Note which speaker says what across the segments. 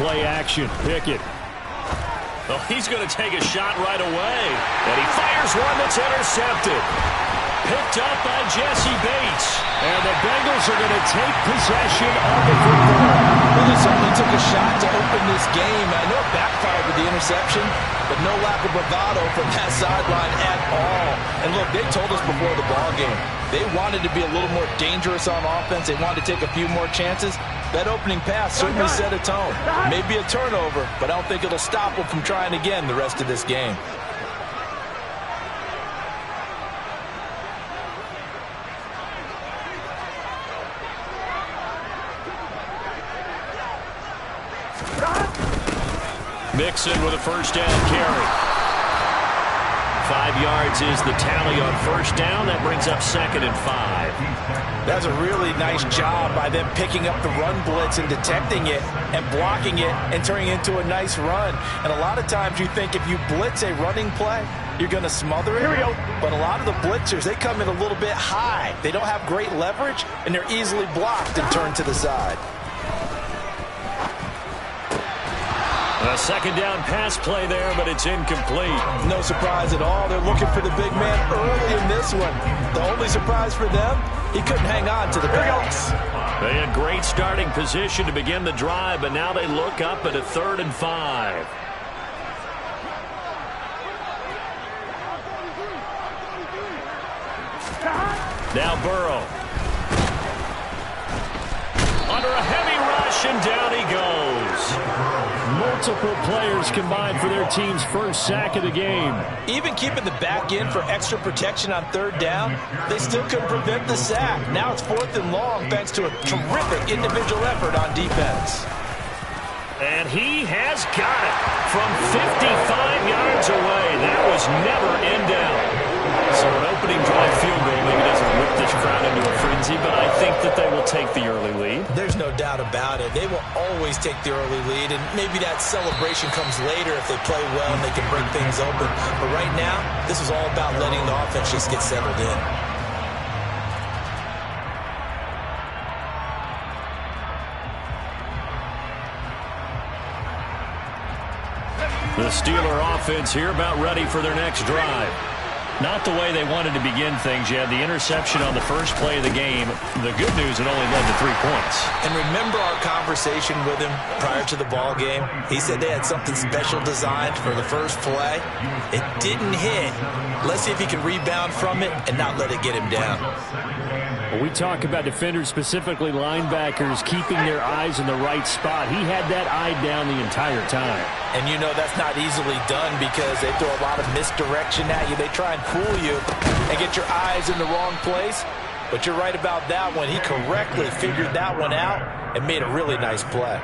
Speaker 1: play action. Pickett.
Speaker 2: Oh, he's going to take a shot right away. And he fires one that's intercepted. Picked up by Jesse Bates. And the Bengals are going to take possession of the football.
Speaker 3: Well, they certainly took a shot to open this game. I know it backfired with the interception, but no lack of bravado from that sideline at all. And look, they told us before the ball game, they wanted to be a little more dangerous on offense. They wanted to take a few more chances. That opening pass certainly set a tone. Maybe a turnover, but I don't think it'll stop them from trying again the rest of this game.
Speaker 2: Mixon with a first down carry. 5 yards is the tally on first down. That brings up 2nd and 5.
Speaker 3: That's a really nice job by them picking up the run blitz and detecting it and blocking it and turning it into a nice run. And a lot of times you think if you blitz a running play, you're going to smother it. Here we go. But a lot of the blitzers, they come in a little bit high. They don't have great leverage, and they're easily blocked and turned to the side.
Speaker 2: A second down pass play there, but it's incomplete.
Speaker 3: No surprise at all. They're looking for the big man early in this one. The only surprise for them, he couldn't hang on to the pass.
Speaker 2: They had great starting position to begin the drive, but now they look up at a 3rd and 5. Now Burrow. Under a heavy rush, and down he goes.
Speaker 1: Multiple players combined for their team's first sack of the game.
Speaker 3: Even keeping the back in for extra protection on 3rd down, they still couldn't prevent the sack. Now it's 4th and long thanks to a terrific individual effort on defense.
Speaker 2: And he has got it from 55 yards away. That was never in down. So an opening drive field goal maybe doesn't whip this crowd into a frenzy, but I think that they will take the early lead.
Speaker 3: There's no doubt about it. They will always take the early lead, and maybe that celebration comes later if they play well and they can break things open. But right now, this is all about letting the offense just get settled in.
Speaker 2: The Steeler offense here about ready for their next drive. Not the way they wanted to begin things. You had the interception on the first play of the game. The good news, it only led to 3 points.
Speaker 3: And remember our conversation with him prior to the ball game? He said they had something special designed for the first play. It didn't hit. Let's see if he can rebound from it and not let it get him down.
Speaker 1: When we talk about defenders, specifically linebackers, keeping their eyes in the right spot, he had that eye down the entire time.
Speaker 3: And you know that's not easily done because they throw a lot of misdirection at you. They try and fool you and get your eyes in the wrong place. But you're right about that one. He correctly figured that one out and made a really nice play.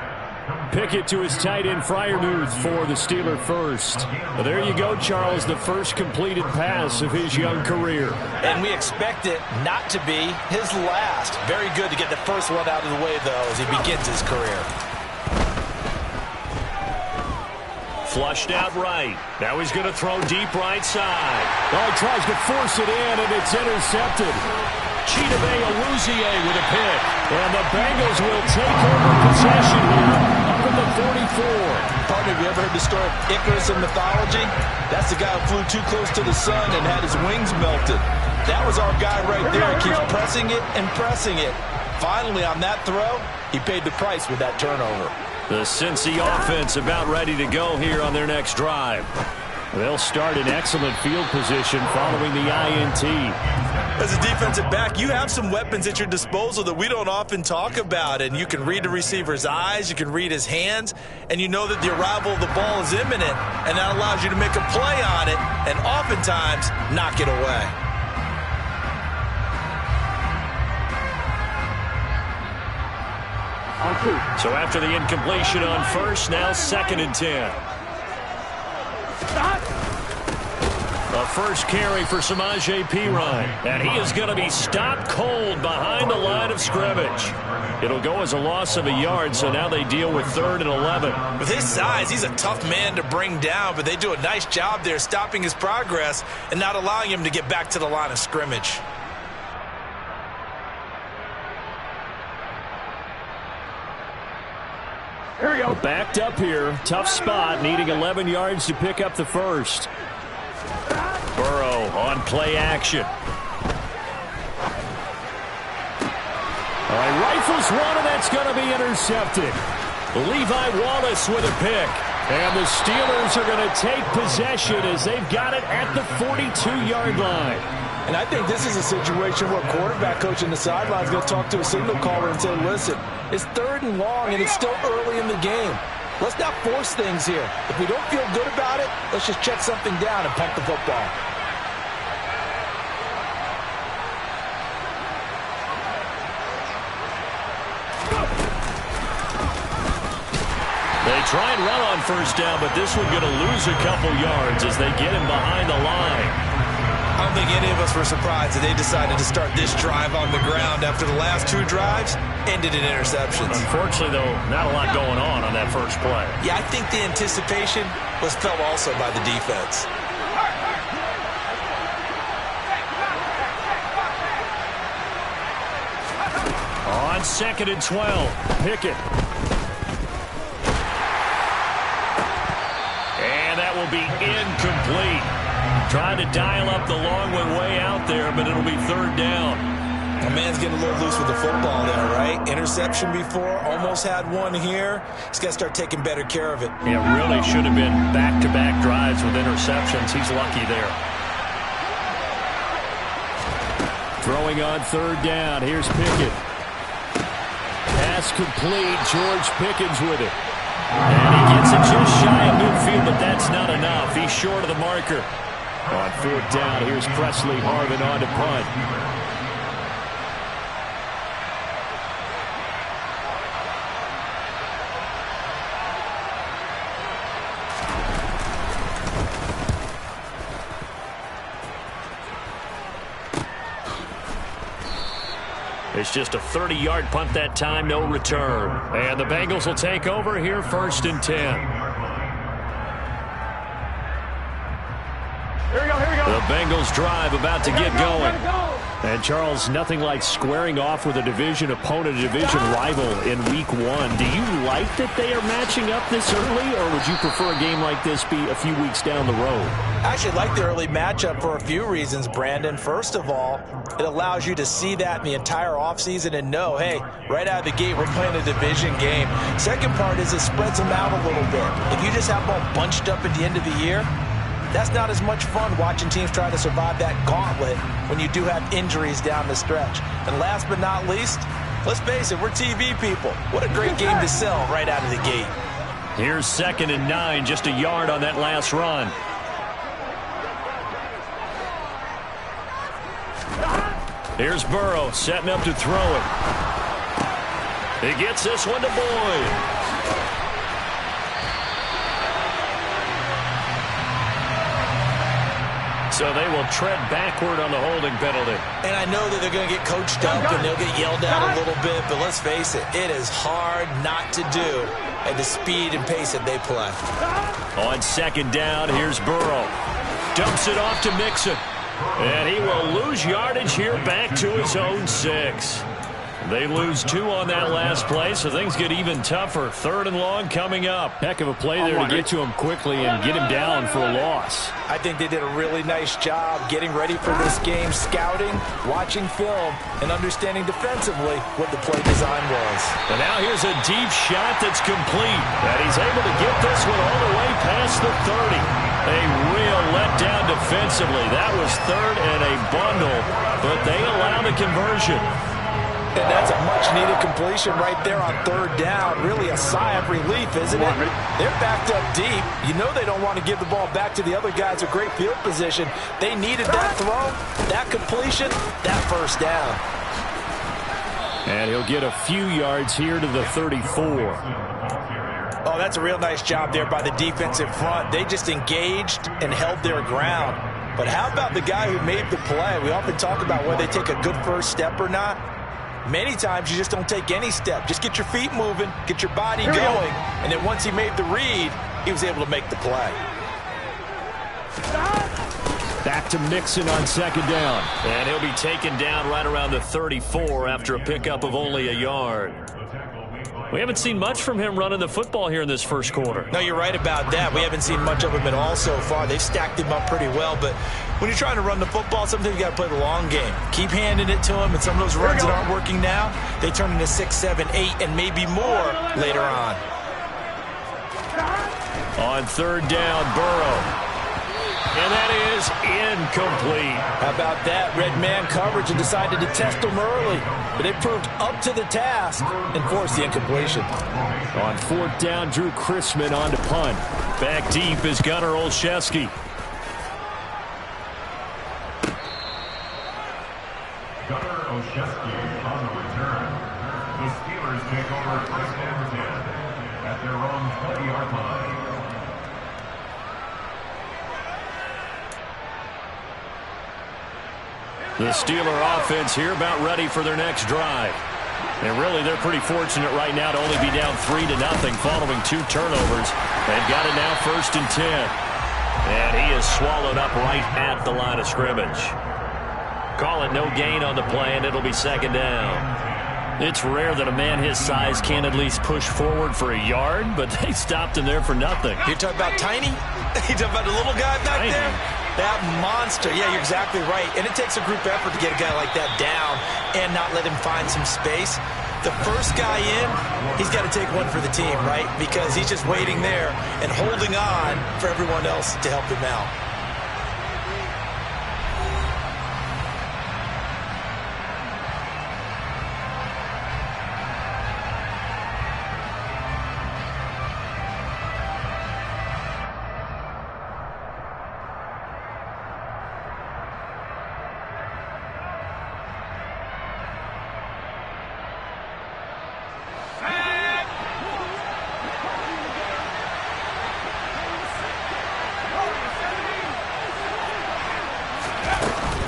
Speaker 1: Pickett to his tight end Freiermuth for the Steeler first. Well, there you go, Charles, the first completed pass of his young career.
Speaker 3: And we expect it not to be his last. Very good to get the first one out of the way, though, as he begins his career.
Speaker 2: Flushed out right. Now he's going to throw deep right side.
Speaker 1: Oh, he tries to force it in, and it's intercepted. Chidobe Awuzie with a pick. And the Bengals will take over possession here up at the 44.
Speaker 3: Partner, have you ever heard the story of Icarus in mythology? That's the guy who flew too close to the sun and had his wings melted. That was our guy right there. He keeps pressing it and pressing it. Finally, on that throw, he paid the price with that turnover.
Speaker 2: The Cincy offense about ready to go here on their next drive.
Speaker 1: They'll start in excellent field position following the INT.
Speaker 3: As a defensive back, you have some weapons at your disposal that we don't often talk about. And you can read the receiver's eyes, you can read his hands, and you know that the arrival of the ball is imminent. And that allows you to make a play on it and oftentimes knock it away.
Speaker 2: So after the incompletion on first, now 2nd and 10. A first carry for Samaje Perine. And he is going to be stopped cold behind the line of scrimmage. It'll go as a loss of a yard, so now they deal with 3rd and 11.
Speaker 3: With his size, he's a tough man to bring down, but they do a nice job there stopping his progress and not allowing him to get back to the line of scrimmage.
Speaker 1: Here we go. Backed up here. Tough spot. Needing 11 yards to pick up the first. Burrow on play action. All right, rifles one, and that's going to be intercepted. Levi Wallace with a pick. And the Steelers are going to take possession as they've got it at the 42-yard line.
Speaker 3: And I think this is a situation where quarterback coach in the sideline is going to talk to a signal caller and say, listen, it's 3rd and long, and it's still early in the game. Let's not force things here. If we don't feel good about it, let's just check something down and punt the football.
Speaker 2: They try and run on first down, but this one going to lose a couple yards as they get him behind the line.
Speaker 3: I don't think any of us were surprised that they decided to start this drive on the ground after the last 2 drives ended in interceptions.
Speaker 2: Unfortunately, though, not a lot going on that first play.
Speaker 3: Yeah, I think the anticipation was felt also by the defense.
Speaker 2: On 2nd and 12, Pickett. And that will be incomplete. Trying to dial up the long one way out there, but it'll be 3rd down.
Speaker 3: The man's getting a little loose with the football there, right? Interception before, almost had one here. He's got to start taking better care of it.
Speaker 2: Yeah, really should have been back-to-back drives with interceptions. He's lucky there.
Speaker 1: Throwing on 3rd down. Here's Pickett. Pass complete. George Pickens with it.
Speaker 2: And he gets it just shy of midfield, but that's not enough. He's short of the marker.
Speaker 1: On 4th down, here's Presley Harvin on to punt.
Speaker 2: It's just a 30-yard punt that time, no return. And the Bengals will take over here 1st and 10.
Speaker 1: Here we go.
Speaker 2: The Bengals drive about to get going.
Speaker 1: And, Charles, nothing like squaring off with a division opponent, a division rival in Week 1. Do you like that they are matching up this early, or would you prefer a game like this be a few weeks down the road?
Speaker 3: I actually like the early matchup for a few reasons, Brandon. First of all, it allows you to see that in the entire offseason and know, hey, right out of the gate, we're playing a division game. Second part is it spreads them out a little bit. If you just have them all bunched up at the end of the year, that's not as much fun watching teams try to survive that gauntlet when you do have injuries down the stretch. And last but not least, let's face it, we're TV people. What a great game to sell right out of the gate.
Speaker 2: Here's 2nd and 9, just a yard on that last run. Here's Burrow setting up to throw it. He gets this one to Boyd. So they will tread backward on the holding penalty.
Speaker 3: And I know that they're going to get coached up and they'll get yelled at a little bit, but let's face it, it is hard not to do at the speed and pace that they play.
Speaker 2: On 2nd down, here's Burrow. Dumps it off to Mixon. And he will lose yardage here back to his own 6. They lose 2 on that last play, so things get even tougher. 3rd and long coming up.
Speaker 1: Heck of a play there to get to him quickly and get him down for a loss.
Speaker 3: I think they did a really nice job getting ready for this game, scouting, watching film, and understanding defensively what the play design was.
Speaker 2: And now here's a deep shot that's complete. And he's able to get this one all the way past the 30. A real letdown defensively. That was 3rd and a bundle, but they allow the conversion.
Speaker 3: And that's a much-needed completion right there on 3rd down. Really a sigh of relief, isn't it? They're backed up deep. You know they don't want to give the ball back to the other guys with great field position. They needed that throw, that completion, that 1st down.
Speaker 1: And he'll get a few yards here to the 34.
Speaker 3: Oh, that's a real nice job there by the defensive front. They just engaged and held their ground. But how about the guy who made the play? We often talk about whether they take a good first step or not. Many times you just don't take any step. Just get your feet moving, get your body going, and then once he made the read, he was able to make the play.
Speaker 1: Back to Mixon on 2nd down.
Speaker 2: And he'll be taken down right around the 34 after a pickup of only a yard. We haven't seen much from him running the football here in this first quarter.
Speaker 3: No, you're right about that. We haven't seen much of him at all so far. They've stacked him up pretty well, but when you're trying to run the football, sometimes you got to play the long game. Keep handing it to him, and some of those runs that aren't working now, they turn into 6, 7, 8, and maybe more later on.
Speaker 2: On third down, Burrow. And that is incomplete.
Speaker 3: How about that? Red man coverage and decided to test them early. But they proved up to the task and forced the incompletion.
Speaker 1: On fourth down, Drew Chrisman on to punt.
Speaker 2: Back deep is Gunnar Olszewski.
Speaker 4: Gunnar Olszewski on the return. The Steelers take over first and 10 at their own 20-yard line.
Speaker 2: The Steeler offense here about ready for their next drive. And really, they're pretty fortunate right now to only be down 3-0 following 2 turnovers. They've got it now first and 10. And he is swallowed up right at the line of scrimmage. Call it no gain on the play, and it'll be second down. It's rare that a man his size can at least push forward for a yard, but they stopped him there for nothing.
Speaker 3: You're talking about tiny? You're talking about the little guy back there? That monster. Yeah, you're exactly right. And it takes a group effort to get a guy like that down and not let him find some space. The first guy in, he's got to take one for the team, right? Because he's just waiting there and holding on for everyone else to help him out.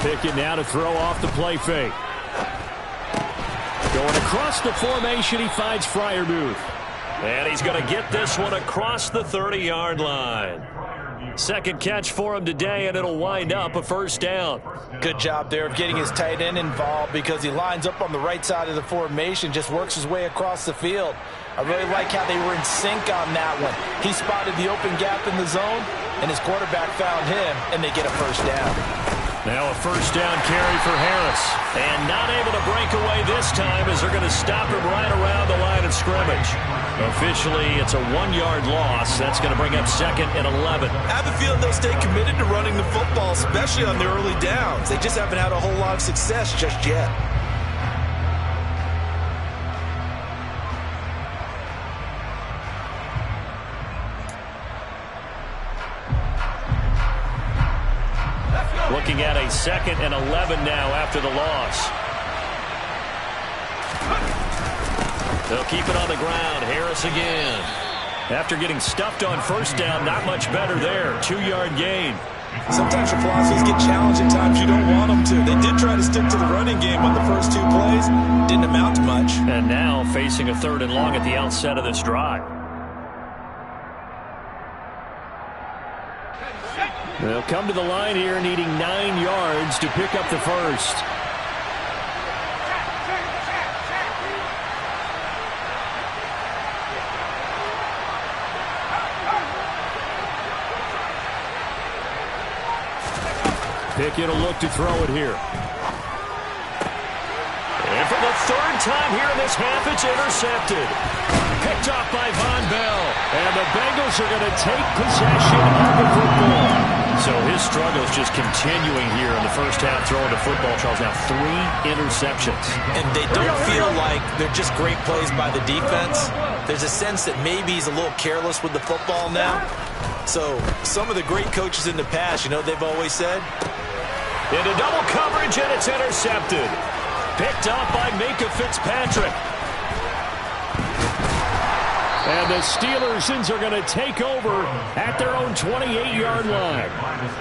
Speaker 1: Pickett now to throw off the play fake. Going across the formation, he finds Freiermuth.
Speaker 2: And he's going to get this one across the 30-yard line. Second catch for him today, and it'll wind up a first down.
Speaker 3: Good job there of getting his tight end involved because he lines up on the right side of the formation, just works his way across the field. I really like how they were in sync on that one. He spotted the open gap in the zone, and his quarterback found him, and they get a first down.
Speaker 2: Now a first down carry for Harris. And not able to break away this time as they're going to stop him right around the line of scrimmage. Officially, it's a 1-yard loss. That's going to bring up second and 11.
Speaker 3: I have a feeling they'll stay committed to running the football, especially on the early downs. They just haven't had a whole lot of success just yet.
Speaker 2: Looking at a second and 11 now after the loss. They'll keep it on the ground. Harris again. After getting stuffed on first down, not much better there. 2-yard gain.
Speaker 3: Sometimes your philosophies get challenged at times you don't want them to. They did try to stick to the running game on the first 2 plays. Didn't amount to much.
Speaker 2: And now facing a 3rd and long at the outset of this drive.
Speaker 1: They'll come to the line here needing 9 yards to pick up the first. Pickett will look to throw it here.
Speaker 2: And for the 3rd time here in this half, it's intercepted. Picked off by Von Bell.
Speaker 1: And the Bengals are going to take possession of the football.
Speaker 2: So his struggles just continuing here in the first half throwing the football. Charles, now 3 interceptions.
Speaker 3: And they don't feel like they're just great plays by the defense. There's a sense that maybe he's a little careless with the football now. So some of the great coaches in the past, you know, they've always said,
Speaker 2: into double coverage, and it's intercepted. Picked up by Minkah Fitzpatrick.
Speaker 1: And the Steelers are going to take over at their own 28-yard line.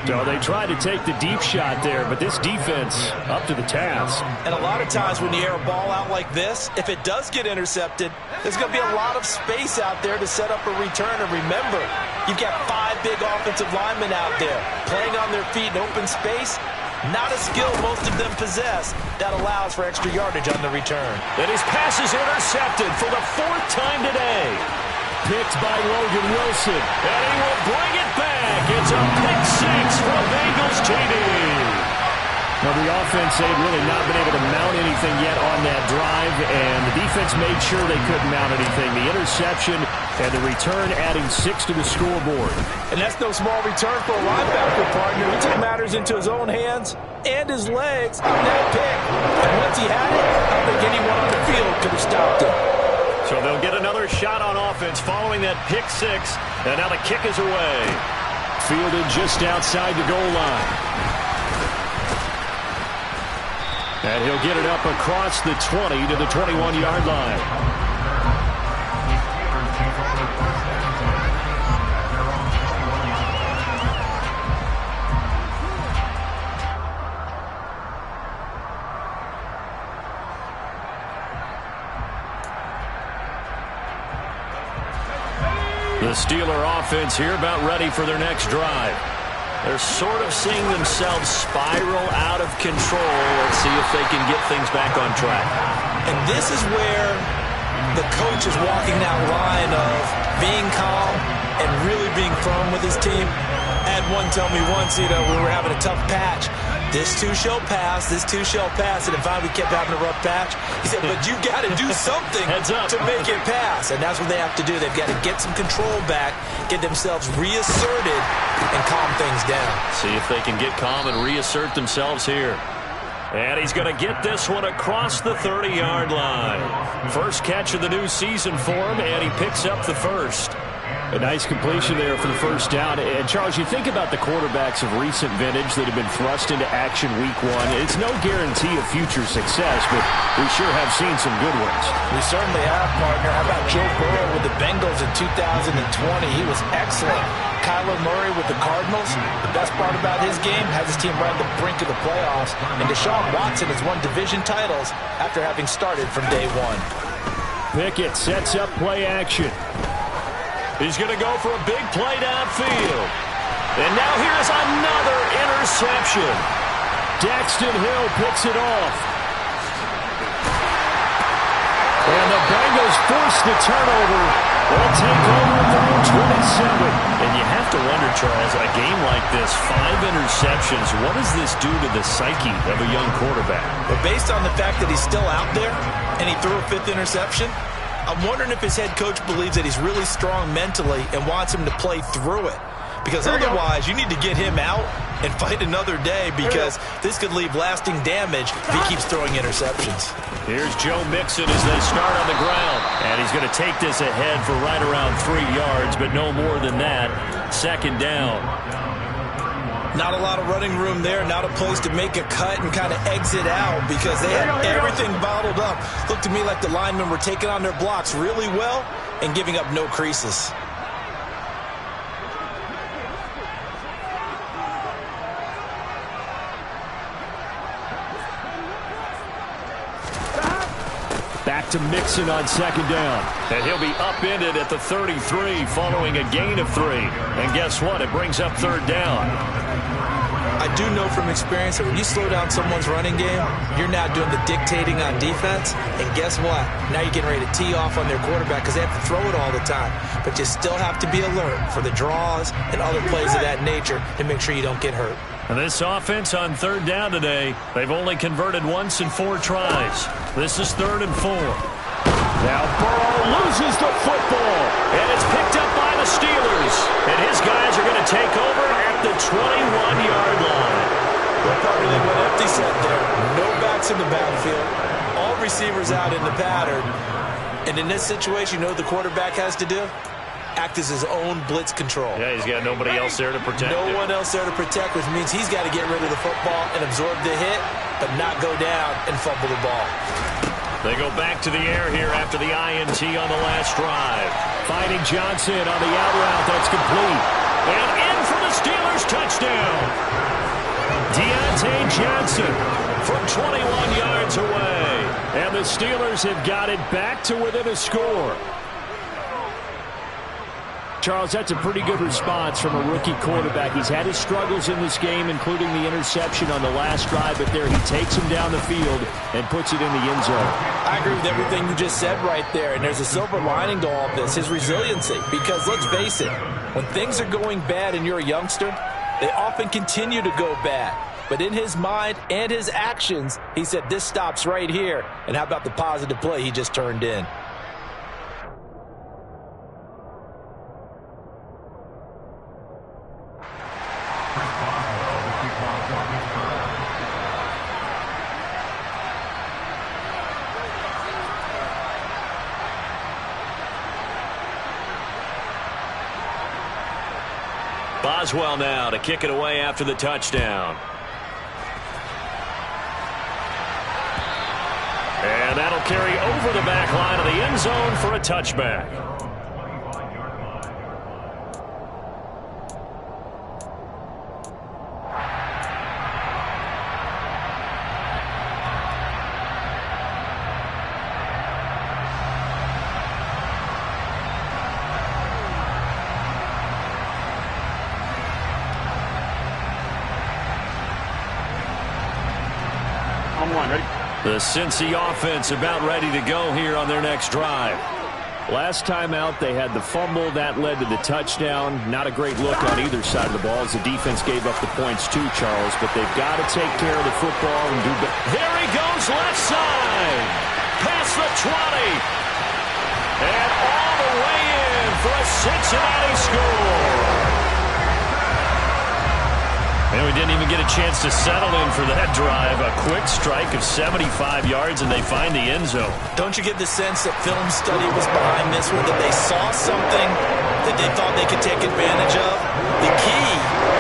Speaker 1: So they tried to take the deep shot there, but this defense up to the task.
Speaker 3: And a lot of times when you air a ball out like this, if it does get intercepted, there's going to be a lot of space out there to set up a return. And remember, you've got 5 big offensive linemen out there playing on their feet in open space. Not a skill most of them possess that allows for extra yardage on the return.
Speaker 2: And his pass is intercepted for the 4th time today.
Speaker 1: Picked by Logan Wilson.
Speaker 2: And he will bring it back. It's a pick 6 from Bengals TD.
Speaker 1: Well, the offense, they've really not been able to mount anything yet on that drive, and the defense made sure they couldn't mount anything. The interception and the return adding 6 to the scoreboard.
Speaker 3: And that's no small return for a linebacker, partner. He took matters into his own hands and his legs on that pick. And once he had it, I don't think anyone on the field could have stopped him.
Speaker 2: So they'll get another shot on offense following that pick 6, and now the kick is away.
Speaker 1: Fielded just outside the goal line. And he'll get it up across the 20 to the 21-yard line.
Speaker 2: The Steeler offense here about ready for their next drive. They're sort of seeing themselves spiral out of control. Let's see if they can get things back on track.
Speaker 3: And this is where the coach is walking that line of being calm and really being firm with his team. I had one tell me once, we were having a tough patch. This too shall pass, this too shall pass. And if we kept having a rough patch, he said, but you got to do something to make it pass. And that's what they have to do. They've got to get some control back, get themselves reasserted, and calm things down.
Speaker 2: See if they can get calm and reassert themselves here. And he's going to get this one across the 30-yard line. First catch of the new season for him, and he picks up the first.
Speaker 1: A nice completion there for the first down. And, Charles, you think about the quarterbacks of recent vintage that have been thrust into action week 1. It's no guarantee of future success, but we sure have seen some good ones.
Speaker 3: We certainly have, partner. How about Joe Burrow with the Bengals in 2020? He was excellent. Kyler Murray with the Cardinals. The best part about his game has his team right on the brink of the playoffs. And Deshaun Watson has won division titles after having started from day 1.
Speaker 1: Pickett sets up play action.
Speaker 2: He's going to go for a big play downfield. And now here's another interception.
Speaker 1: Daxton Hill picks it off. And the Bengals force the turnover. They'll take over at their own 27.
Speaker 2: And you have to wonder, Charles, a game like this, 5 interceptions, what does this do to the psyche of a young quarterback?
Speaker 3: But based on the fact that he's still out there and he threw a 5th interception, I'm wondering if his head coach believes that he's really strong mentally and wants him to play through it. Because otherwise, you need to get him out and fight another day, because this could leave lasting damage if he keeps throwing interceptions.
Speaker 2: Here's Joe Mixon as they start on the ground. And he's going to take this ahead for right around 3 yards, but no more than that. Second down.
Speaker 3: Not a lot of running room there, not a place to make a cut and kind of exit out, because they had everything bottled up. Looked to me like the linemen were taking on their blocks really well and giving up no creases.
Speaker 1: Back to Mixon on second down.
Speaker 2: And he'll be upended at the 33 following a gain of 3. And guess what? It brings up third down.
Speaker 3: I do know from experience that when you slow down someone's running game, you're now doing the dictating on defense. And guess what? Now you're getting ready to tee off on their quarterback because they have to throw it all the time. But you still have to be alert for the draws and other plays of that nature to make sure you don't get hurt.
Speaker 2: And this offense on third down today, they've only converted once in 4 tries. This is 3rd and 4.
Speaker 1: Now Burrow loses the football.
Speaker 2: And it's picked up by the Steelers. And his guys are going to take over at the 21-yard line.
Speaker 3: Well, partner, they went empty set there. No backs in the backfield. All receivers out in the pattern. And in this situation, you know what the quarterback has to do? Act as his own blitz control.
Speaker 2: Yeah, he's got nobody else there to protect him.
Speaker 3: No one else there to protect, which means he's got to get rid of the football and absorb the hit, but not go down and fumble the ball.
Speaker 2: They go back to the air here after the INT on the last drive.
Speaker 1: Fighting Johnson on the out route. That's complete.
Speaker 2: And in for the Steelers touchdown.
Speaker 1: Deontay Johnson
Speaker 2: from 21 yards away.
Speaker 1: And the Steelers have got it back to within a score. Charles, that's a pretty good response from a rookie quarterback. He's had his struggles in this game, including the interception on the last drive, but there he takes him down the field and puts it in the end zone.
Speaker 3: I agree with everything you just said right there, and there's a silver lining to all of this, his resiliency. Because let's face it, when things are going bad and you're a youngster, they often continue to go bad. But in his mind and his actions, he said, this stops right here. And how about the positive play he just turned in?
Speaker 2: Boswell now to kick it away after the touchdown. And that'll carry over the back line of the end zone for a touchback. The Cincy offense about ready to go here on their next drive.
Speaker 1: Last time out, they had the fumble. That led to the touchdown. Not a great look on either side of the ball as the defense gave up the points too, Charles. But they've got to take care of the football and do better.
Speaker 2: There he goes, left side. Past the 20. And all the way in for a Cincinnati score. And we didn't even get a chance to settle in for that drive. A quick strike of 75 yards, and they find the end zone.
Speaker 3: Don't you get the sense that film study was behind this one, that they saw something that they thought they could take advantage of? The key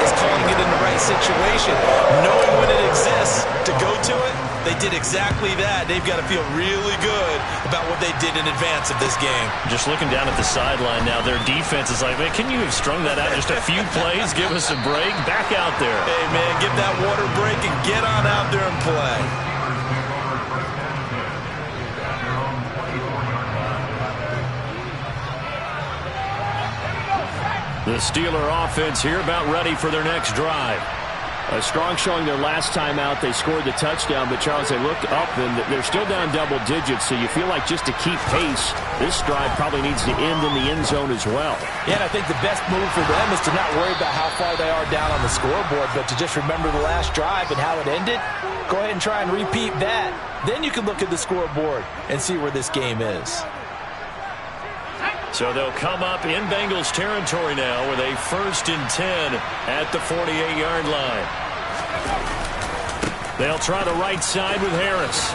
Speaker 3: is calling it in the right situation, knowing when it exists to go to it. They did exactly that. They've got to feel really good about what they did in advance of this game.
Speaker 2: Just looking down at the sideline now, their defense is like, man, can you have strung that out just a few plays? Give us a break. Back out there.
Speaker 3: Hey, man, get that water break and get on out there and play.
Speaker 2: The Steeler offense here about ready for their next drive.
Speaker 1: A strong showing their last time out. They scored the touchdown, but Charles, they look up and they're still down double digits, so you feel like just to keep pace, this drive probably needs to end in the end zone as well.
Speaker 3: Yeah, and I think the best move for them is to not worry about how far they are down on the scoreboard, but to just remember the last drive and how it ended. Go ahead and try and repeat that. Then you can look at the scoreboard and see where this game is.
Speaker 2: So they'll come up in Bengals territory now with a 1st and 10 at the 48-yard line. They'll try the right side with Harris.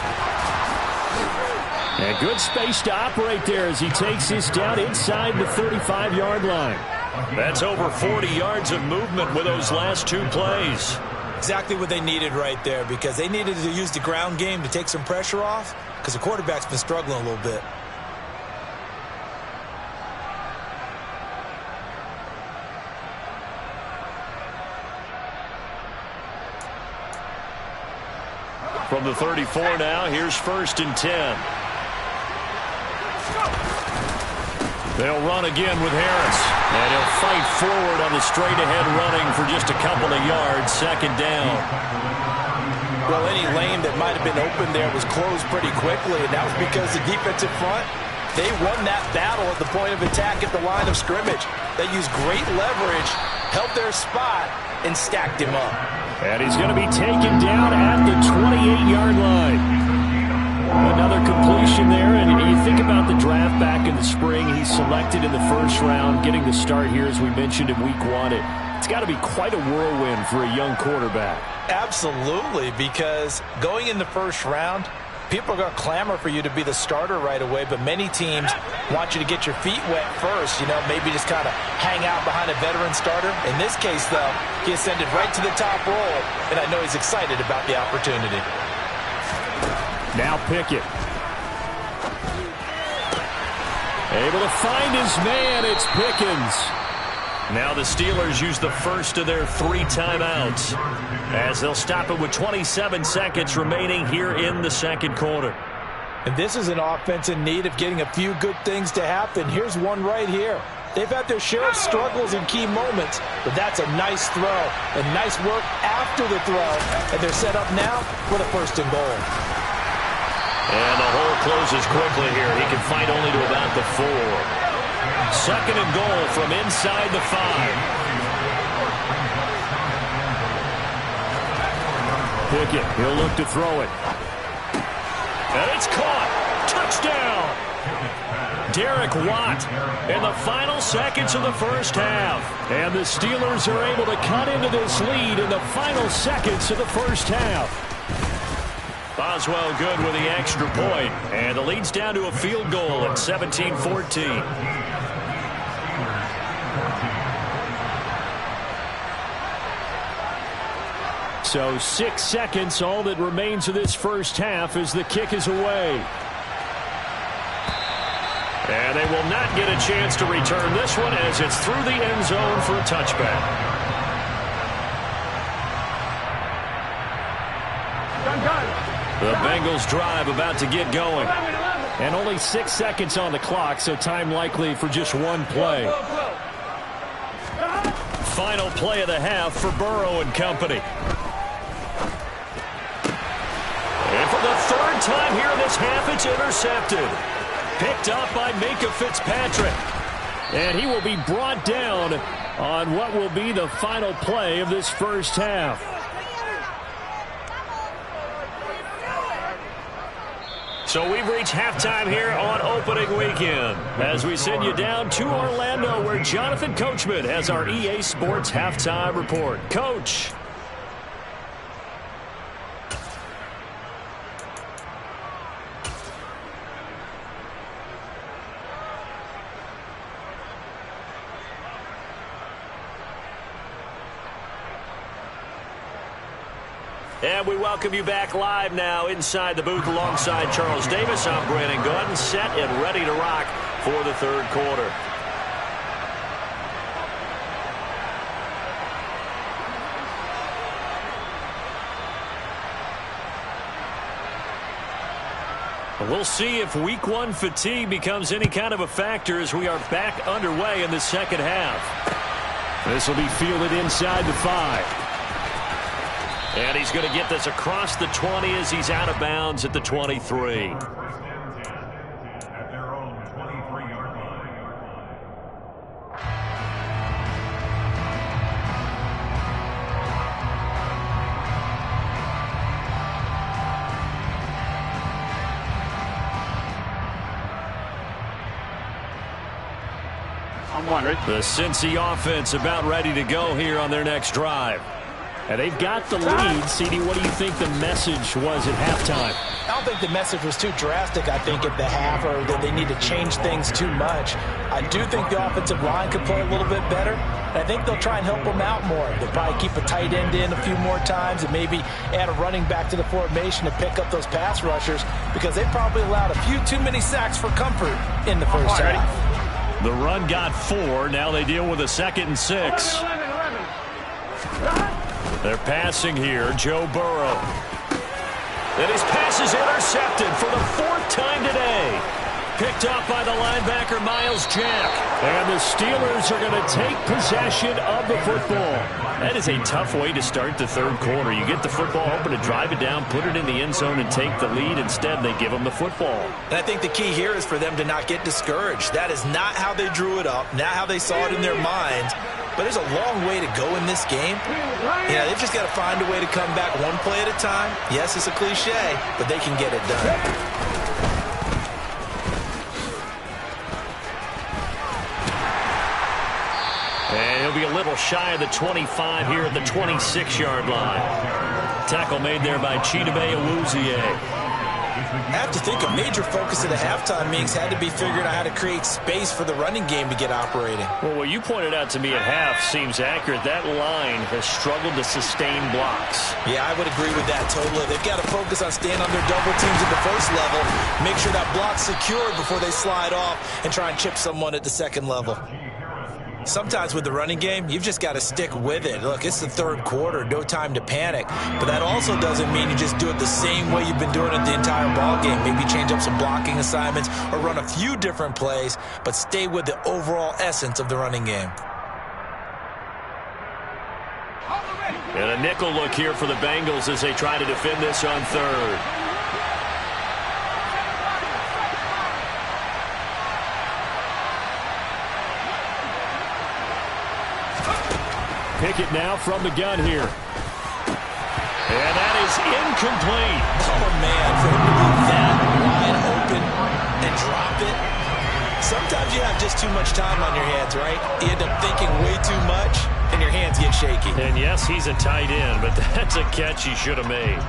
Speaker 1: And good space to operate there as he takes this down inside the 35-yard line.
Speaker 2: That's over 40 yards of movement with those last two plays.
Speaker 3: Exactly what they needed right there, because they needed to use the ground game to take some pressure off, because the quarterback's been struggling a little bit.
Speaker 2: From the 34 now, here's 1st and 10. They'll run again with Harris. And he'll fight forward on the straight-ahead running for just a couple of yards. 2nd down.
Speaker 3: Well, any lane that might have been open there was closed pretty quickly, and that was because the defensive front, they won that battle at the point of attack at the line of scrimmage. They used great leverage, held their spot, and stacked him up.
Speaker 1: And he's going to be taken down at the 28-yard line. Another completion there, and you think about the draft back in the spring. He's selected in the 1st round, getting the start here, as we mentioned in week 1. It's got to be quite a whirlwind for a young quarterback.
Speaker 3: Absolutely, because going in the 1st round, people are going to clamor for you to be the starter right away, but many teams want you to get your feet wet first, maybe just kind of hang out behind a veteran starter. In this case, though, he ascended right to the top role, and I know he's excited about the opportunity.
Speaker 1: Now Pickett. Able to find his man. It's Pickens.
Speaker 2: Now the Steelers use the first of their 3 timeouts as they'll stop it with 27 seconds remaining here in the 2nd quarter.
Speaker 3: And this is an offense in need of getting a few good things to happen. Here's one right here. They've had their share of struggles in key moments, but that's a nice throw and nice work after the throw. And they're set up now for the 1st and goal.
Speaker 2: And the hole closes quickly here. He can fight only to about the 4. 2nd and goal from inside the 5.
Speaker 1: Pickett, he'll look to throw it.
Speaker 2: And it's caught. Touchdown.
Speaker 1: Derek Watt in the final seconds of the 1st half. And the Steelers are able to cut into this lead in the final seconds of the 1st half.
Speaker 2: Boswell good with the extra point. And the lead's down to a field goal at 17-14.
Speaker 1: So 6 seconds, all that remains of this 1st half as the kick is away.
Speaker 2: And they will not get a chance to return this one as it's through the end zone for a touchback. The Bengals drive about to get going.
Speaker 1: And only 6 seconds on the clock, so time likely for just one play.
Speaker 2: Final play of the half for Burrow and company. And for the 3rd time here in this half, it's intercepted. Picked up by Minkah Fitzpatrick.
Speaker 1: And he will be brought down on what will be the final play of this 1st half.
Speaker 2: So we've reached halftime here on opening weekend as we send you down to Orlando where Jonathan Coachman has our EA Sports halftime report. Coach. And we welcome you back live now inside the booth alongside Charles Davis. I'm Brandon Gaudin, set and ready to rock for the 3rd quarter. We'll see if week 1 fatigue becomes any kind of a factor as we are back underway in the 2nd half.
Speaker 1: This will be fielded inside the 5.
Speaker 2: And he's going to get this across the 20 as he's out of bounds at the 23.
Speaker 4: First and 10 at their own 23-yard line.
Speaker 2: The Cincy offense about ready to go here on their next drive.
Speaker 1: And they've got the lead. CD, what do you think the message was at halftime?
Speaker 3: I don't think the message was too drastic, I think, at the half, or that they need to change things too much. I do think the offensive line could play a little bit better. And I think they'll try and help them out more. They'll probably keep a tight end in a few more times and maybe add a running back to the formation to pick up those pass rushers because they probably allowed a few too many sacks for comfort in the 1st half.
Speaker 2: The run got 4. Now they deal with a 2nd and 6. They're passing here, Joe Burrow. And his pass is intercepted for the 4th time today. Picked up by the linebacker, Miles Jack.
Speaker 1: And the Steelers are going to take possession of the football.
Speaker 2: That is a tough way to start the 3rd quarter. You get the football open to drive it down, put it in the end zone, and take the lead. Instead, they give them the football.
Speaker 3: And I think the key here is for them to not get discouraged. That is not how they drew it up, not how they saw it in their minds. But there's a long way to go in this game. Yeah, they've just got to find a way to come back one play at a time. Yes, it's a cliche, but they can get it done.
Speaker 2: And he'll be a little shy of the 25 here at the 26-yard line. Tackle made there by Chidobe Awuzie.
Speaker 3: I have to think a major focus of the halftime meetings had to be figuring out how to create space for the running game to get operating.
Speaker 2: Well, what you pointed out to me at half seems accurate. That line has struggled to sustain blocks.
Speaker 3: Yeah, I would agree with that totally. They've got to focus on staying on their double teams at the 1st level, make sure that block's secured before they slide off and try and chip someone at the 2nd level. Sometimes with the running game, you've just got to stick with it. Look, it's the third quarter, no time to panic. But that also doesn't mean you just do it the same way you've been doing it the entire ball game. Maybe change up some blocking assignments or run a few different plays, but stay with the overall essence of the running game.
Speaker 2: And a nickel look here for the Bengals as they try to defend this on third.
Speaker 1: Pickett now from the gun here.
Speaker 2: And that is incomplete.
Speaker 3: Oh, man, for him to be that wide open and drop it. Sometimes you have just too much time on your hands, right? You end up thinking way too much, and your hands get shaky.
Speaker 2: And yes, he's a tight end, but that's a catch he should have made.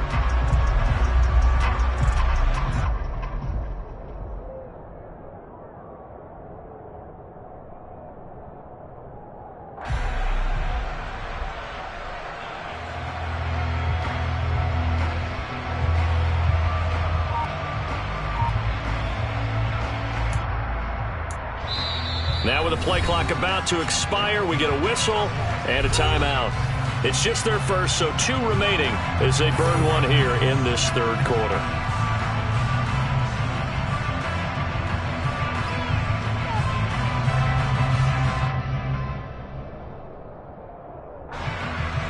Speaker 2: Now with the play clock about to expire, we get a whistle and a timeout. It's just their first, so 2 remaining as they burn one here in this third quarter.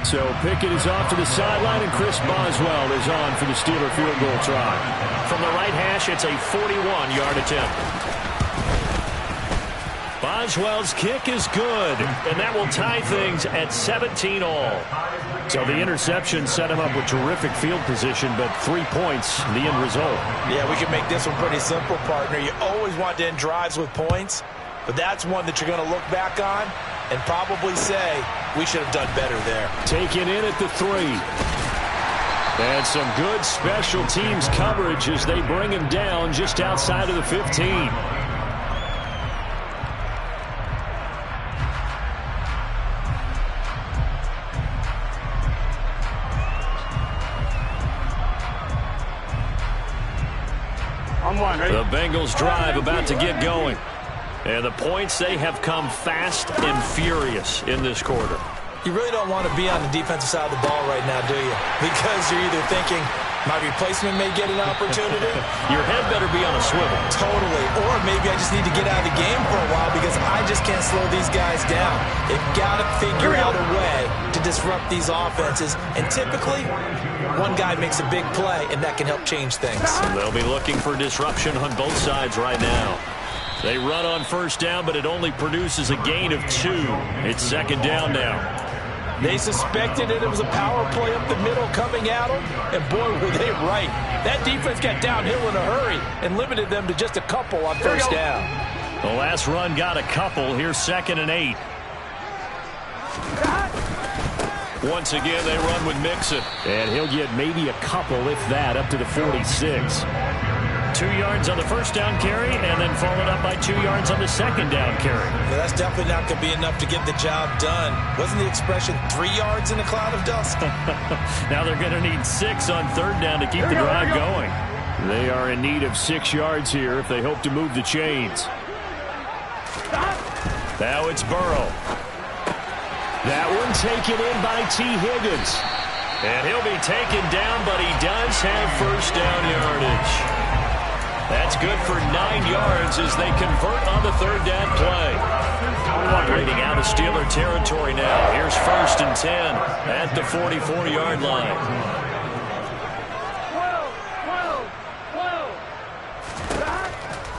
Speaker 1: So Pickett is off to the sideline, and Chris Boswell is on for the Steeler field goal try.
Speaker 2: From the right hash, it's a 41-yard attempt. Boswell's kick is good, and that will tie things at 17 all.
Speaker 1: So the interception set him up with terrific field position, but 3 points, the end result.
Speaker 3: Yeah, we can make this one pretty simple, partner. You always want to end drives with points, but that's one that you're going to look back on and probably say, we should have done better there.
Speaker 1: Taken in at the 3. And some good special teams coverage as they bring him down just outside of the 15.
Speaker 2: The Bengals drive about to get going. And the points, they have come fast and furious in this quarter.
Speaker 3: You really don't want to be on the defensive side of the ball right now, do you? Because you're either thinking, my replacement may get an opportunity.
Speaker 2: Your head better be on a swivel.
Speaker 3: Totally. Or maybe I just need to get out of the game for a while because I just can't slow these guys down. They've got to figure out a way to disrupt these offenses. And typically, one guy makes a big play, and that can help change things.
Speaker 2: And they'll be looking for disruption on both sides right now. They run on first down, but it only produces a gain of 2. It's second down now.
Speaker 3: They suspected it was a power play up the middle coming at them, and boy, were they right. That defense got downhill in a hurry and limited them to just a couple on first down.
Speaker 2: The last run got a couple. Here's 2nd and 8. Once again, they run with Mixon.
Speaker 1: And he'll get maybe a couple, if that, up to the 46.
Speaker 2: 2 yards on the first down carry, and then followed up by 2 yards on the second down carry.
Speaker 3: Yeah, that's definitely not going to be enough to get the job done. Wasn't the expression 3 yards in a cloud of dust?
Speaker 2: Now they're going to need 6 on third down to keep the drive going.
Speaker 1: They are in need of 6 yards here if they hope to move the chains.
Speaker 2: Now it's Burrow.
Speaker 1: That one taken in by T. Higgins.
Speaker 2: And he'll be taken down, but he does have first down yardage. That's good for 9 yards as they convert on the third down play. Operating out of Steeler territory now. Here's 1st and 10 at the 44-yard line.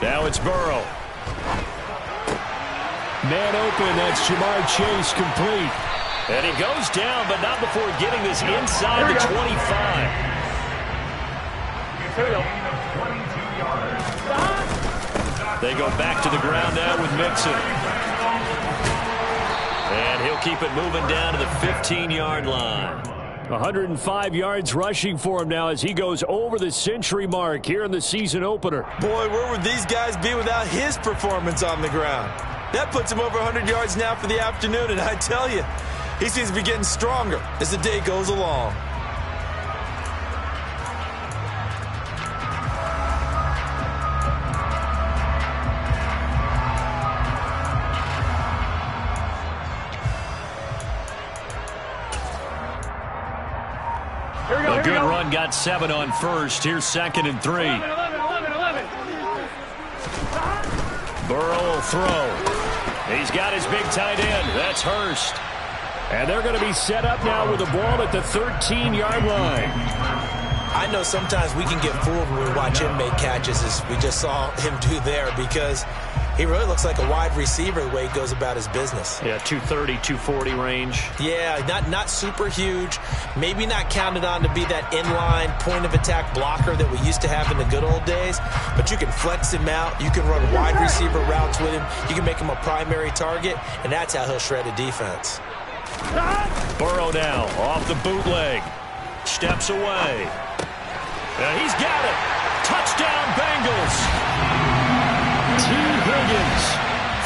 Speaker 2: Now it's Burrow.
Speaker 1: Man open, that's Jamar Chase complete.
Speaker 2: And he goes down, but not before getting this inside the 25. They go back to the ground now with Mixon. And he'll keep it moving down to the 15-yard line.
Speaker 1: 105 yards rushing for him now as he goes over the century mark here in the season opener.
Speaker 3: Boy, where would these guys be without his performance on the ground? That puts him over 100 yards now for the afternoon, and I tell you, he seems to be getting stronger as the day goes along.
Speaker 1: A good run got 7 on first. Here's 2nd and 3. Burrow will throw. He's got his big tight end. That's Hurst. And they're going to be set up now with the ball at the 13-yard line.
Speaker 3: I know sometimes we can get fooled when we watch him make catches, as we just saw him do there, because he really looks like a wide receiver the way he goes about his business.
Speaker 2: Yeah, 230, 240 range.
Speaker 3: Yeah, not super huge. Maybe not counted on to be that inline point-of-attack blocker that we used to have in the good old days, but you can flex him out. You can run wide receiver routes with him. You can make him a primary target, and that's how he'll shred a defense.
Speaker 1: Burrow now off the bootleg. Steps away. And he's got it. Touchdown, Bengals. T. Higgins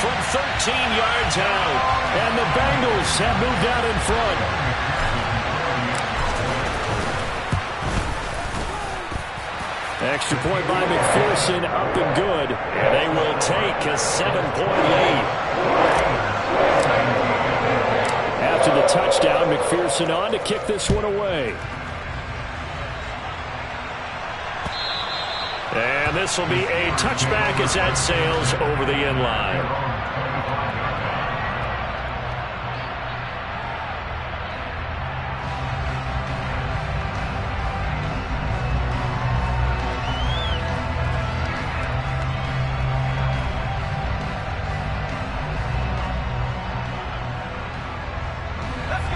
Speaker 1: from 13 yards out. And the Bengals have moved out in front. Extra point by McPherson, up and good. And they will take a 7-point lead. After the touchdown, McPherson on to kick this one away. And this will be a touchback as that sails over the end line.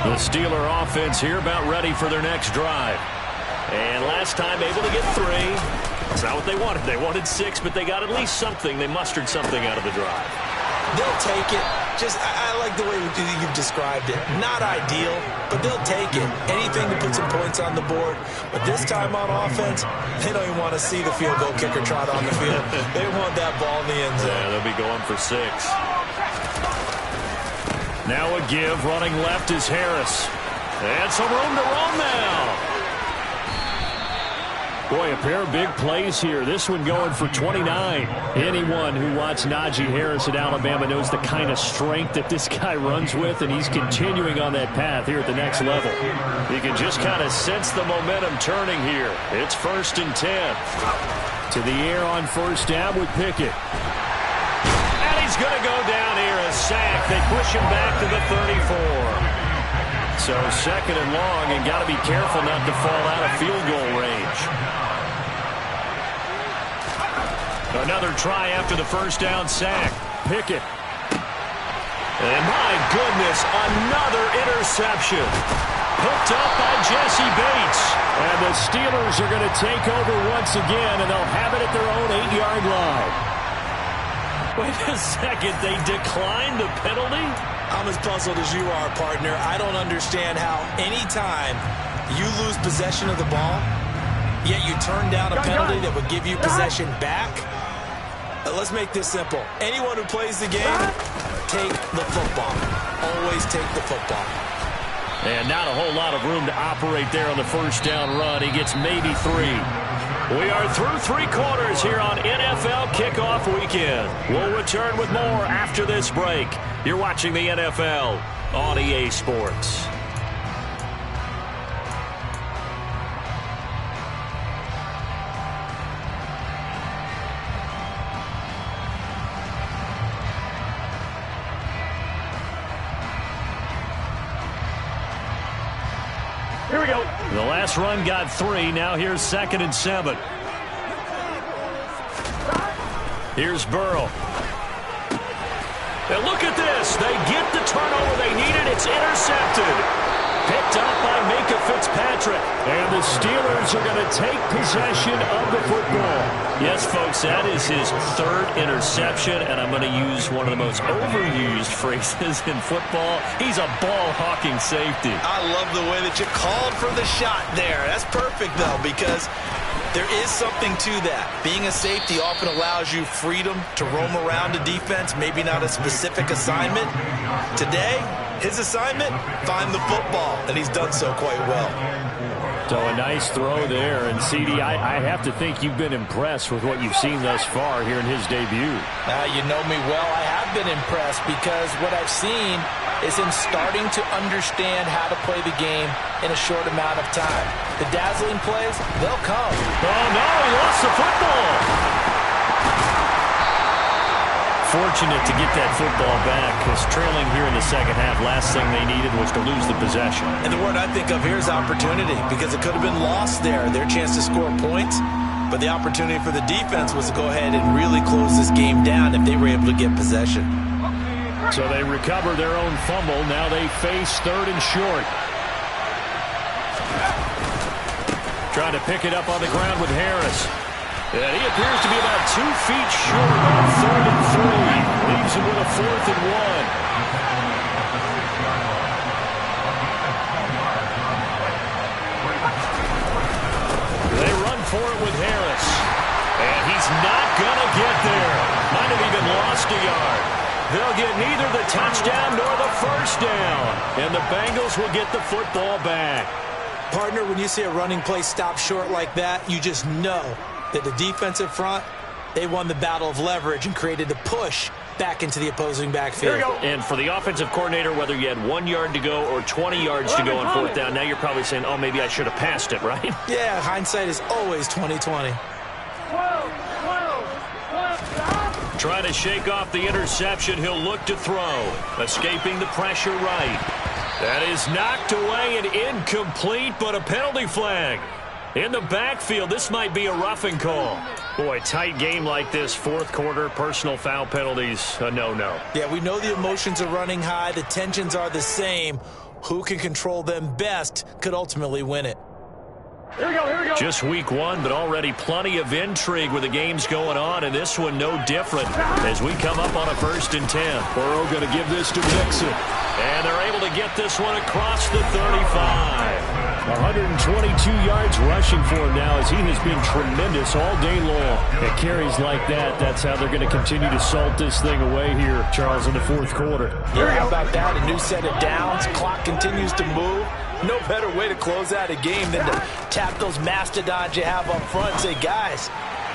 Speaker 1: The Steeler offense here about ready for their next drive. And last time able to get 3. That's not what they wanted. They wanted 6, but they got at least something. They mustered something out of the drive.
Speaker 3: They'll take it. I like the way you've described it. Not ideal, but they'll take it. Anything to put some points on the board. But this time on offense, they don't even want to see the field goal kicker trot on the field. They want that ball in the end zone.
Speaker 1: Yeah, they'll be going for 6. Now a give. Running left is Harris. And some room to roam now. Boy, a pair of big plays here. This one going for 29. Anyone who watched Najee Harris at Alabama knows the kind of strength that this guy runs with, and he's continuing on that path here at the next level. You can just kind of sense the momentum turning here. It's 1st and 10. To the air on 1st down with Pickett. And he's going to go down here, a sack. They push him back to the 34. So 2nd and long, and got to be careful not to fall out of field goal range. Another try after the 1st down sack. Pickett. And my goodness, another interception. Picked up by Jesse Bates. And the Steelers are going to take over once again, and they'll have it at their own 8-yard line. Wait a second, they declined the penalty?
Speaker 3: I'm as puzzled as you are, partner. I don't understand how anytime you lose possession of the ball, yet you turn down a penalty that would give you possession back. Let's make this simple. Anyone who plays the game, take the football. Always take the football.
Speaker 1: And not a whole lot of room to operate there on the 1st down run. He gets maybe 3. We are through 3 quarters here on NFL Kickoff Weekend. We'll return with more after this break. You're watching the NFL on EA Sports. Here we go. The last run got 3. Now here's 2nd and 7. Here's Burrow. And look at this. They get the turnover they needed. It's intercepted. Picked up by Minkah Fitzpatrick. And the Steelers are going to take possession of the football. Yes, folks, that is his 3rd interception, and I'm going to use one of the most overused phrases in football. He's a ball-hawking safety.
Speaker 3: I love the way that you called for the shot there. That's perfect, though, because there is something to that. Being a safety often allows you freedom to roam around a defense, maybe not a specific assignment. Today, his assignment, find the football, and he's done so quite well.
Speaker 1: So a nice throw there. And, CD, I have to think you've been impressed with what you've seen thus far here in his debut.
Speaker 3: You know me well. I have been impressed because what I've seen is him starting to understand how to play the game in a short amount of time. The dazzling plays, they'll come.
Speaker 1: Oh, no, he lost the football. Fortunate to get that football back, because trailing here in the second half, last thing they needed was to lose the possession.
Speaker 3: And the word I think of here is opportunity, because it could have been lost there, their chance to score points. But the opportunity for the defense was to go ahead and really close this game down if they were able to get possession.
Speaker 1: So they recover their own fumble. Now they face 3rd and short. Trying to pick it up on the ground with Harris. And he appears to be about 2 feet short on 3rd and 3. Leaves him with a 4th and 1. They run for it with Harris. And he's not going to get there. Might have even lost a yard. They'll get neither the touchdown nor the first down. And the Bengals will get the football back.
Speaker 3: Partner, when you see a running play stop short like that, you just know that the defensive front, they won the battle of leverage and created a push back into the opposing backfield.
Speaker 1: And for the offensive coordinator, whether you had 1 yard to go or 20 yards to go on 4th down, now you're probably saying, oh, maybe I should have passed it, right?
Speaker 3: Yeah, hindsight is always 20/20.
Speaker 1: Trying to shake off the interception. He'll look to throw. Escaping the pressure right. That is knocked away and incomplete, but a penalty flag. In the backfield, this might be a roughing call. Boy, tight game like this, 4th quarter, personal foul penalties, a no-no.
Speaker 3: Yeah, we know the emotions are running high. The tensions are the same. Who can control them best could ultimately win it.
Speaker 1: Here we go. Just week 1, but already plenty of intrigue with the games going on, and this one no different as we come up on a 1st and 10. Burrow going to give this to Mixon. And they're able to get this one across the 35. 122 yards rushing for him now as he has been tremendous all day long. At carries like that, that's how they're going to continue to salt this thing away here, Charles, in the 4th quarter.
Speaker 3: Yeah, how about that? A new set of downs. Clock continues to move. No better way to close out a game than to tap those mastodons you have up front and say, guys,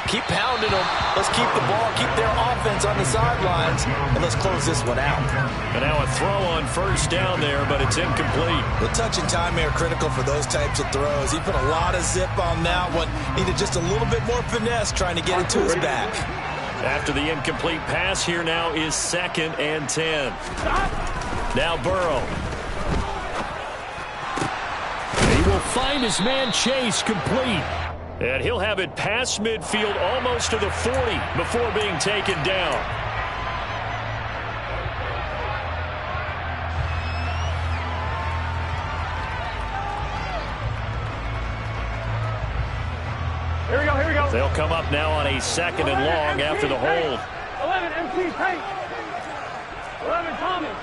Speaker 3: keep pounding them. Let's keep the ball, keep their offense on the sidelines, and let's close this one out.
Speaker 1: And now a throw on 1st down there, but it's incomplete.
Speaker 3: The touch and time are critical for those types of throws. He put a lot of zip on that one. Needed just a little bit more finesse trying to get it to his back.
Speaker 1: After the incomplete pass, here now is 2nd and 10. Now Burrow. He will find his man Chase complete. And he'll have it past midfield almost to the 40 before being taken down.
Speaker 2: Here we go.
Speaker 1: They'll come up now on a 2nd and long after the hold.
Speaker 2: 11 MC Tate. 11 Thomas.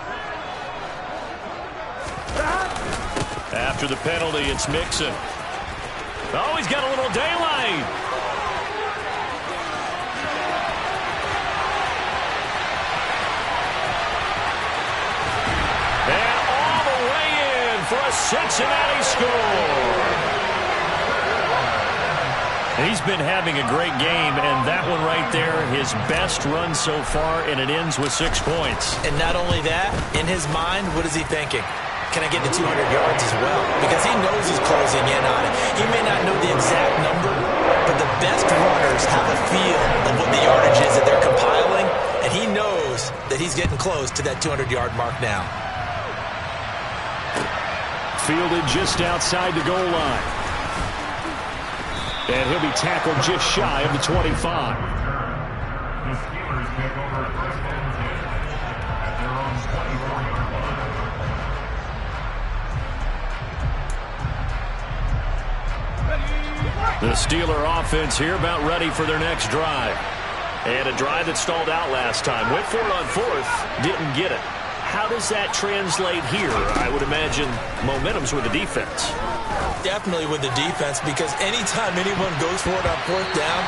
Speaker 1: After the penalty, it's Mixon. Oh, he's got a little daylight. And all the way in for a Cincinnati score. He's been having a great game, and that one right there, his best run so far, and it ends with 6 points.
Speaker 3: And not only that, in his mind, what is he thinking? Can I get to 200 yards as well? Because he knows he's closing in on it. He may not know the exact number, but the best runners have a feel of what the yardage is that they're compiling, and he knows that he's getting close to that 200-yard mark now.
Speaker 1: Fielded just outside the goal line. And he'll be tackled just shy of the 25.
Speaker 4: The Steelers take over 1st and 10 at their own 24-yard line.
Speaker 1: The Steeler offense here about ready for their next drive. And a drive that stalled out last time. Went for it on 4th, didn't get it. How does that translate here? I would imagine momentum's with the defense.
Speaker 3: Definitely with the defense, because anytime anyone goes for it on 4th down,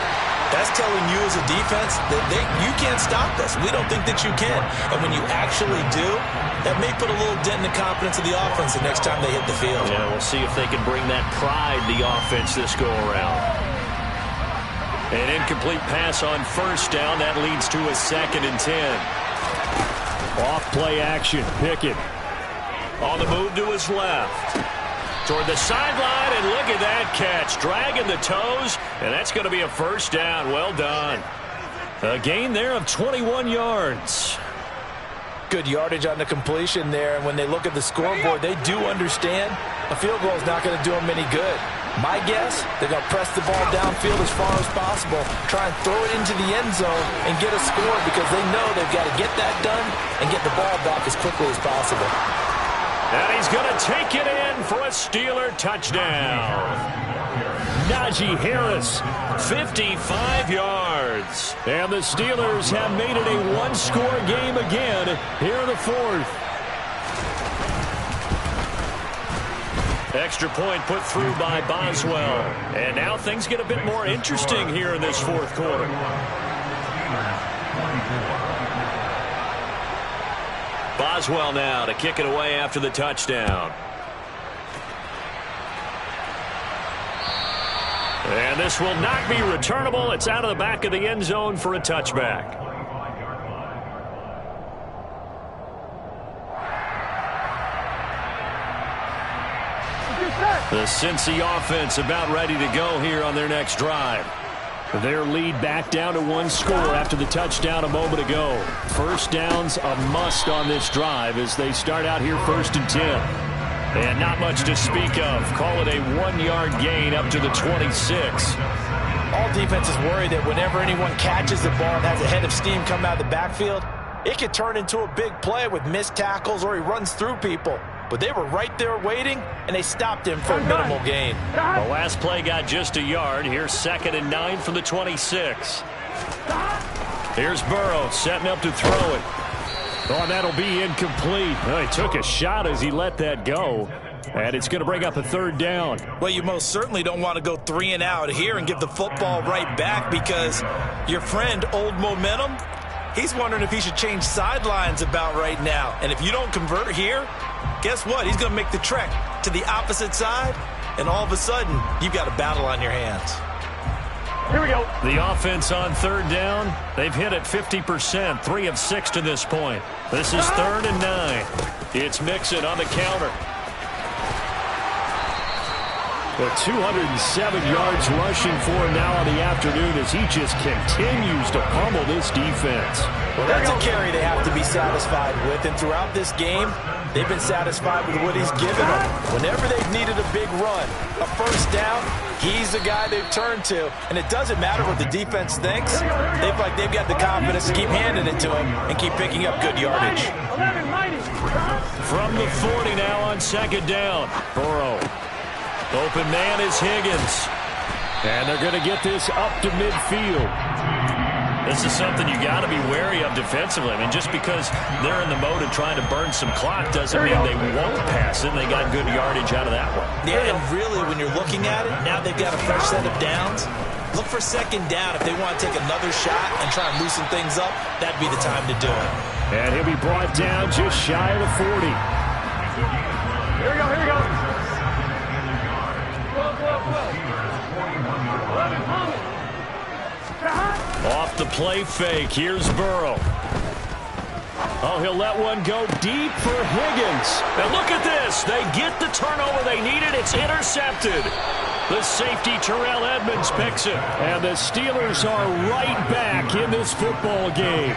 Speaker 3: That's telling you as a defense that you can't stop us. We don't think that you can. And when you actually do, that may put a little dent in the confidence of the offense the next time they hit the field.
Speaker 2: Yeah, we'll see if they can bring that pride to the offense this go-around. An incomplete pass on first down. That leads to a 2nd and 10.
Speaker 1: Off-play action. Pickett
Speaker 2: on the move to his left. Toward the sideline, and look at that catch. Dragging the toes, and that's going to be a first down. Well done. A gain there of 21 yards.
Speaker 3: Good yardage on the completion there. And when they look at the scoreboard, they do understand a field goal is not going to do them any good. My guess, they're going to press the ball downfield as far as possible, try and throw it into the end zone and get a score because they know they've got to get that done and get the ball back as quickly as possible.
Speaker 2: And he's going to take it in for a Steeler touchdown.
Speaker 1: Najee Harris,
Speaker 2: 55 yards.
Speaker 1: And the Steelers have made it a one-score game again here in the 4th.
Speaker 2: Extra point put through by Boswell. And now things get a bit more interesting here in this 4th quarter. Boswell now to kick it away after the touchdown. And this will not be returnable. It's out of the back of the end zone for a touchback. The Cincy offense about ready to go here on their next drive.
Speaker 1: Their lead back down to 1 score after the touchdown a moment ago. First down's a must on this drive as they start out here 1st and 10.
Speaker 2: And not much to speak of. Call it a 1-yard gain up to the 26.
Speaker 3: All defenses worry that whenever anyone catches the ball and has a head of steam come out of the backfield, it could turn into a big play with missed tackles or he runs through people. But they were right there waiting, and they stopped him for a minimal gain.
Speaker 2: The last play got just a yard. Here's 2nd and 9 from the 26. Here's Burrow setting up to throw it.
Speaker 1: Oh, that'll be incomplete. Well, he took a shot as he let that go. And it's going to bring up a 3rd down.
Speaker 3: Well, you most certainly don't want to go 3 and out here and give the football right back because your friend, Old Momentum, he's wondering if he should change sidelines about right now. And if you don't convert here, guess what? He's going to make the trek to the opposite side, and all of a sudden, you've got a battle on your hands.
Speaker 2: Here we go. The offense on 3rd down, they've hit it 50%, 3 of 6 to this point. This is 3rd and 9. It's Mixon on the counter.
Speaker 1: Well, 207 yards rushing for him now on the afternoon as he just continues to pummel this defense.
Speaker 3: Well, that's a carry they have to be satisfied with, and throughout this game, they've been satisfied with what he's given them. Whenever they've needed a big run, a first down, he's the guy they've turned to, and it doesn't matter what the defense thinks. They've got the confidence to keep handing it to him and keep picking up good yardage.
Speaker 2: From the 40 now on 2nd down, Burrow. Open man is Higgins.
Speaker 1: And they're going to get this up to midfield.
Speaker 2: This is something you got to be wary of defensively. I mean, just because they're in the mode of trying to burn some clock doesn't mean they won't pass it. They got good yardage out of that one.
Speaker 3: Yeah, and really, when you're looking at it, now they've got a fresh set of downs. Look for 2nd down. If they want to take another shot and try and loosen things up, that'd be the time to do it.
Speaker 1: And he'll be brought down just shy of the 40.
Speaker 2: Here we go, here we go. Off the play fake, here's Burrow.
Speaker 1: Oh, he'll let one go deep for Higgins.
Speaker 2: And look at this. They get the turnover they needed. It's intercepted. The safety, Terrell Edmunds, picks it.
Speaker 1: And the Steelers are right back in this football game.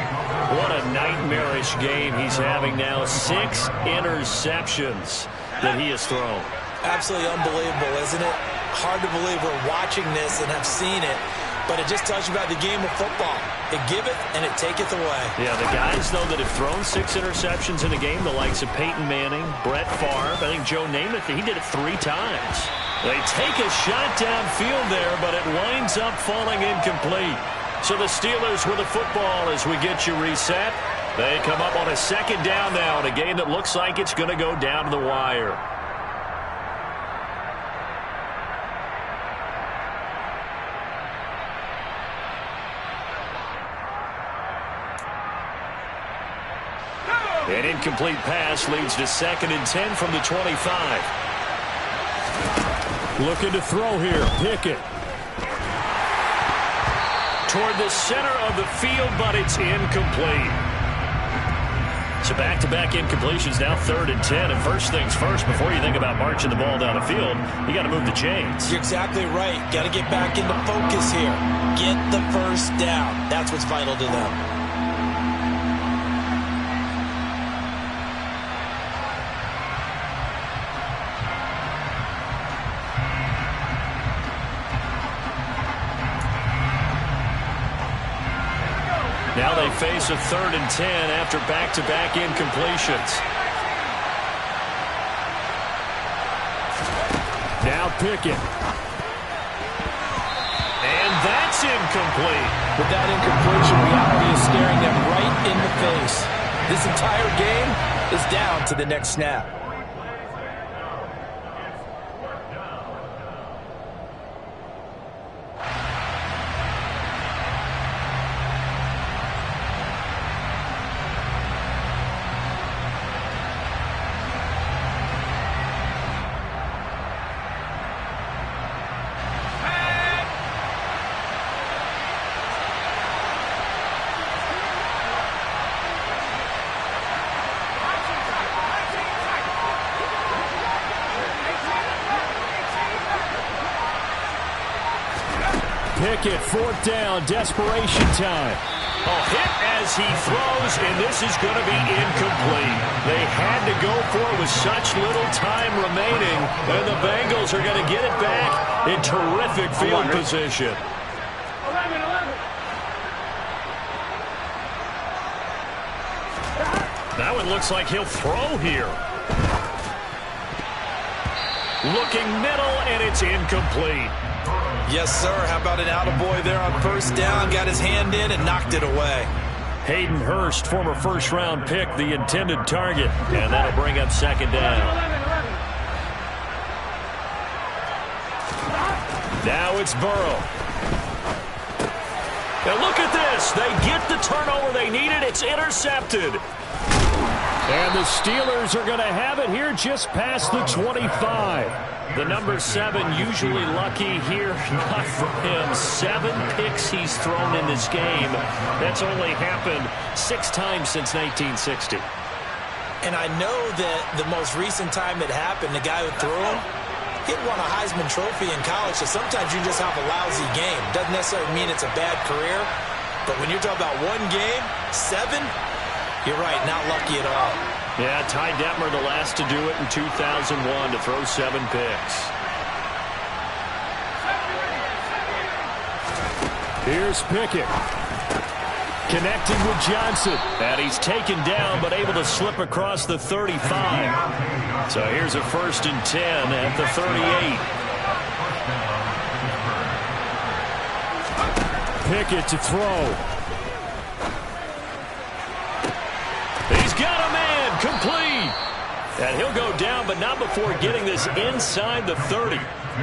Speaker 2: What a nightmarish game he's having now. 6 interceptions that he has thrown.
Speaker 3: Absolutely unbelievable, isn't it? Hard to believe we're watching this and have seen it. But it just tells you about the game of football. It giveth and it taketh away.
Speaker 2: Yeah, the guys, though, that have thrown 6 interceptions in a game, the likes of Peyton Manning, Brett Favre, I think Joe Namath, he did it 3 times. They take a shot downfield there, but it winds up falling incomplete. So the Steelers with the football as we get you reset. They come up on a 2nd down now in a game that looks like it's going to go down to the wire. An incomplete pass leads to 2nd and 10 from the 25.
Speaker 1: Looking to throw here. Pickett.
Speaker 2: Toward the center of the field, but it's incomplete. So back-to-back incompletions, now 3rd and 10. And first things first, before you think about marching the ball down the field, you got to move the chains.
Speaker 3: You're exactly right. Got to get back into focus here. Get the first down. That's what's vital to them.
Speaker 2: Now they face a 3rd and 10 after back-to-back incompletions.
Speaker 1: Now Pickett.
Speaker 2: And that's incomplete.
Speaker 3: With that incompletion, reality is staring them right in the face. This entire game is down to the next snap.
Speaker 1: Pickett, 4th down, desperation time.
Speaker 2: Hit as he throws, and this is going to be incomplete. They had to go for it with such little time remaining, and the Bengals are going to get it back in terrific field position. That one looks like he'll throw here. Looking middle, and it's incomplete.
Speaker 3: Yes, sir. How about an attaboy there on 1st down? Got his hand in and knocked it away.
Speaker 2: Hayden Hurst, former 1st-round pick, the intended target. And that'll bring up 2nd down. Now it's Burrow. Now look at this. They get the turnover they needed. It's intercepted.
Speaker 1: And the Steelers are going to have it here just past the 25.
Speaker 2: The number 7 usually lucky here. Not for him. 7 picks he's thrown in this game. That's only happened 6 times since 1960.
Speaker 3: And I know that the most recent time it happened, the guy who threw him, he won a Heisman Trophy in college, so sometimes you just have a lousy game. Doesn't necessarily mean it's a bad career, but when you're talking about one game, 7, you're right, not lucky at all.
Speaker 2: Yeah, Ty Detmer the last to do it in 2001 to throw 7 picks.
Speaker 1: Here's Pickett. Connecting with Johnson.
Speaker 2: And he's taken down but able to slip across the 35. So here's a 1st and 10 at the 38.
Speaker 1: Pickett to throw.
Speaker 2: He's got a man, complete. And he'll go down, but not before getting this inside the 30.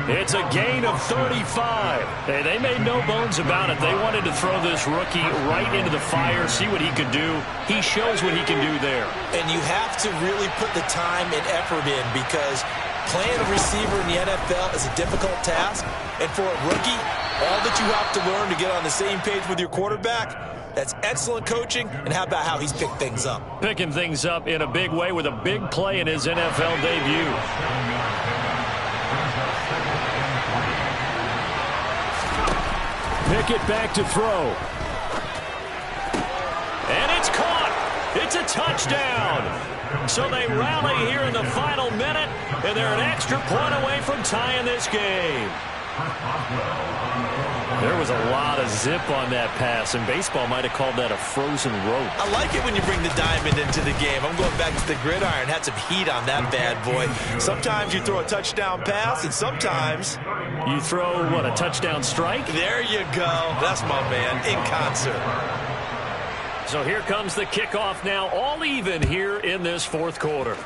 Speaker 2: It's a gain of 35. Hey, they made no bones about it. They wanted to throw this rookie right into the fire, see what he could do. He shows what he can do there.
Speaker 3: And you have to really put the time and effort in because playing a receiver in the NFL is a difficult task. And for a rookie, all that you have to learn to get on the same page with your quarterback, that's excellent coaching. And how about how he's picked things up?
Speaker 2: Picking things up in a big way with a big play in his NFL debut.
Speaker 1: Pickett back to throw.
Speaker 2: And it's caught. It's a touchdown. So they rally here in the final minute, and they're an extra point away from tying this game. There was a lot of zip on that pass, and baseball might have called that a frozen rope.
Speaker 3: I like it when you bring the diamond into the game. I'm going back to the gridiron. Had some heat on that bad boy. Sometimes you throw a touchdown pass, and sometimes
Speaker 2: you throw, what, a touchdown strike?
Speaker 3: There you go. That's my man, in concert.
Speaker 2: So here comes the kickoff now, all even here in this fourth quarter.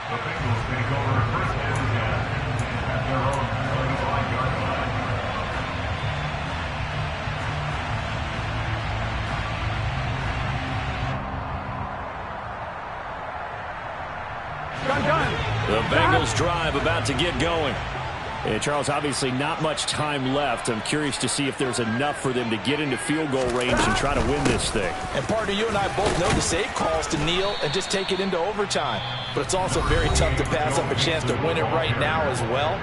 Speaker 4: The Bengals take over 1st and 10 at their own 25-yard line.
Speaker 1: The Bengals drive about to get going. Hey, Charles, obviously not much time left. I'm curious to see if there's enough for them to get into field goal range and try to win this thing.
Speaker 3: And partner, you and I both know the save calls to kneel and just take it into overtime. But it's also very tough to pass up a chance to win it right now as well.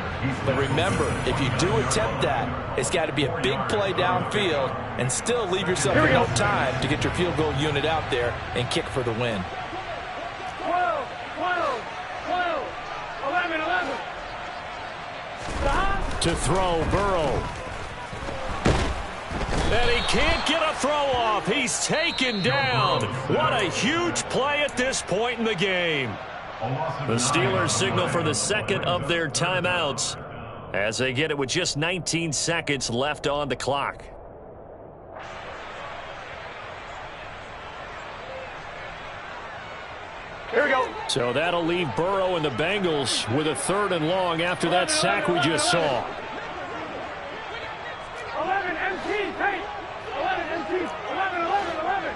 Speaker 3: But remember, if you do attempt that, it's got to be a big play downfield and still leave yourself enough time to get your field goal unit out there and kick for the win.
Speaker 5: 12, 11, 11.
Speaker 1: To throw, Burrow. And he can't get a throw off. He's taken down. What a huge play at this point in the game. The Steelers signal for the second of their timeouts as they get it with just 19 seconds left on the clock.
Speaker 5: Here we go.
Speaker 1: So that'll leave Burrow and the Bengals with a 3rd and long after that sack we just saw.
Speaker 5: 11 MT, Tate. 11 MT. 11, 11, 11.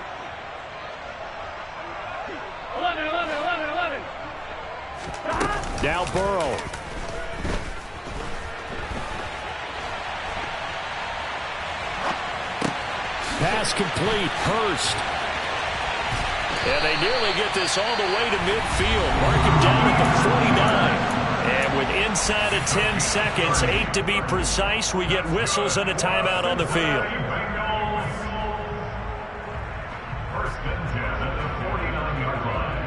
Speaker 5: 11, 11, 11, 11.
Speaker 1: Now Burrow. Pass complete. Hurst. And they nearly get this all the way to midfield. Mark him down at the 49. And with inside of 10 seconds, 8 to be precise, we get whistles and a timeout on the field.
Speaker 4: First and 10 at the 49-yard line.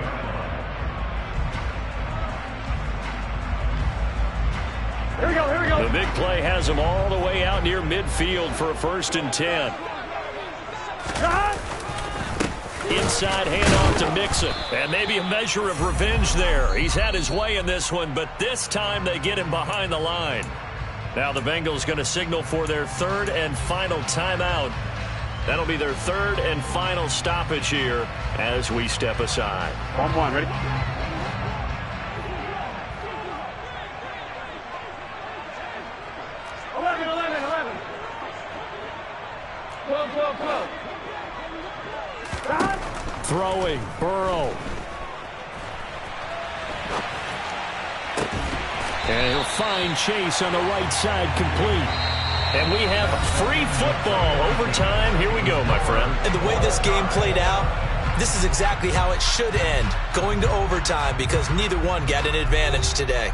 Speaker 5: Here we go, here we go.
Speaker 1: The big play has them all the way out near midfield for a 1st and 10. Inside handoff to Mixon. And maybe a measure of revenge there. He's had his way in this one, but this time they get him behind the line. Now the Bengals going to signal for their 3rd and final timeout. That'll be their 3rd and final stoppage here as we step aside.
Speaker 5: 1-1, ready?
Speaker 1: Throwing, Burrow. And he'll find Chase on the right side, complete. And we have free football. Overtime, here we go, my friend.
Speaker 3: And the way this game played out, this is exactly how it should end, going to overtime, because neither one got an advantage today.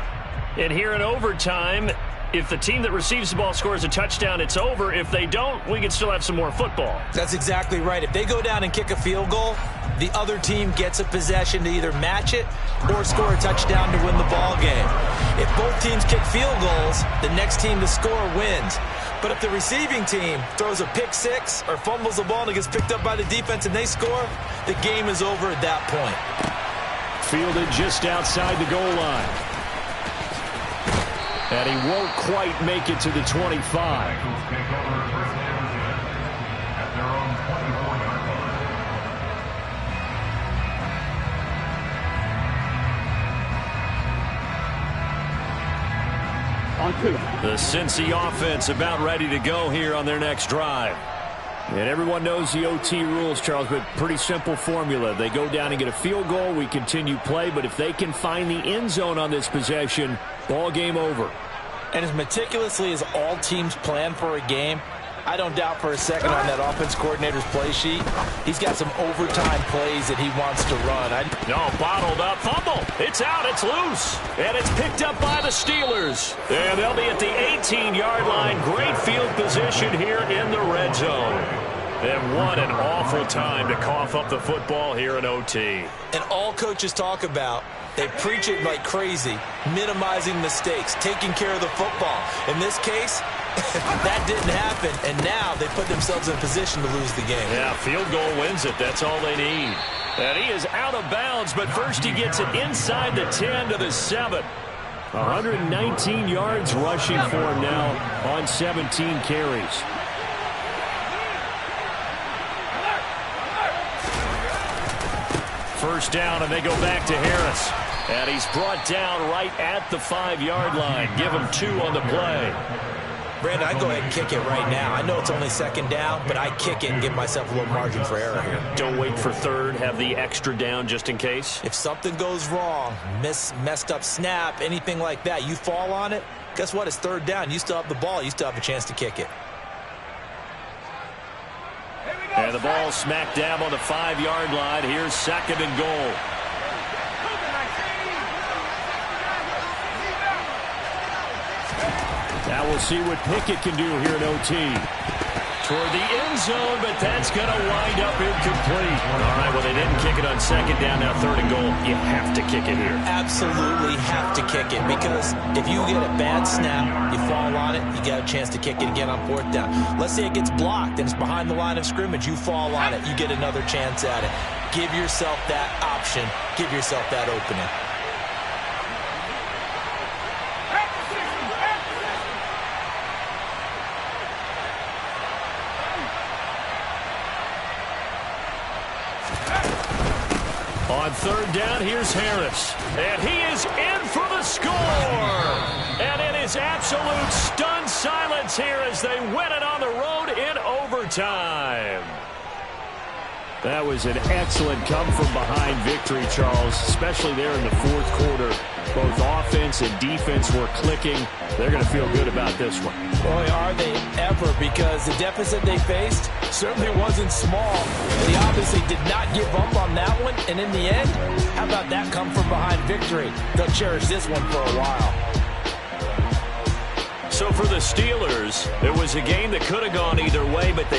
Speaker 1: And here in overtime, if the team that receives the ball scores a touchdown, it's over. If they don't, we can still have some more football.
Speaker 3: That's exactly right. If they go down and kick a field goal, the other team gets a possession to either match it or score a touchdown to win the ball game. If both teams kick field goals, the next team to score wins. But if the receiving team throws a pick six or fumbles the ball and it gets picked up by the defense and they score, the game is over at that point.
Speaker 1: Fielded just outside the goal line. And he won't quite make it to the 25.
Speaker 4: Bengals take over first and 10 at their own 24-yard line.
Speaker 5: On 2.
Speaker 1: The Cincy offense about ready to go here on their next drive. And everyone knows the OT rules, Charles, but pretty simple formula. They go down and get a field goal, we continue play, but if they can find the end zone on this possession, ball game over.
Speaker 3: And as meticulously as all teams plan for a game, I don't doubt for a second on that offense coordinator's play sheet, he's got some overtime plays that he wants to run.
Speaker 1: No, bottled up, fumble. It's out, it's loose. And it's picked up by the Steelers. And they'll be at the 18-yard line. Great field position here in the red zone. And what an awful time to cough up the football here in OT.
Speaker 3: And all coaches talk about, they preach it like crazy, minimizing mistakes, taking care of the football. In this case, that didn't happen, and now they put themselves in position to lose the game.
Speaker 1: Yeah, field goal wins it. That's all they need. And he is out of bounds, but first he gets it inside the 10 to the 7. 119 yards rushing for him now on 17 carries. First down, and they go back to Harris. And he's brought down right at the 5-yard line. Give him 2 on the play.
Speaker 3: Brandon, I'd go ahead and kick it right now. I know it's only second down, but I kick it and give myself a little margin for error here.
Speaker 2: Don't wait for third. Have the extra down just in case.
Speaker 3: If something goes wrong, messed up snap, anything like that, you fall on it, guess what? It's third down. You still have the ball. You still have a chance to kick it.
Speaker 2: And the ball smack dab on the 5-yard line. Here's second and goal.
Speaker 1: Now we'll see what Pickett can do here in OT.
Speaker 2: Toward the end zone, but that's going to wind up incomplete. All right, well, they didn't kick it on second down. Now third and goal. You have to kick it here.
Speaker 3: Absolutely have to kick it, because if you get a bad snap, you fall on it, you got a chance to kick it again on fourth down. Let's say it gets blocked and it's behind the line of scrimmage. You fall on it, you get another chance at it. Give yourself that option. Give yourself that opening.
Speaker 2: On third down, here's Harris. And he is in for the score. And it is absolute stunned silence here as they win it on the road in overtime.
Speaker 1: That was an excellent come-from-behind victory, Charles, especially there in the fourth quarter. Both offense and defense were clicking. They're going to feel good about this one.
Speaker 3: Boy, are they ever, because the deficit they faced certainly wasn't small. They obviously did not give up on that one, and in the end, how about that come-from-behind victory? They'll cherish this one for a while.
Speaker 2: So for the Steelers, it was a game that could have gone either way, but they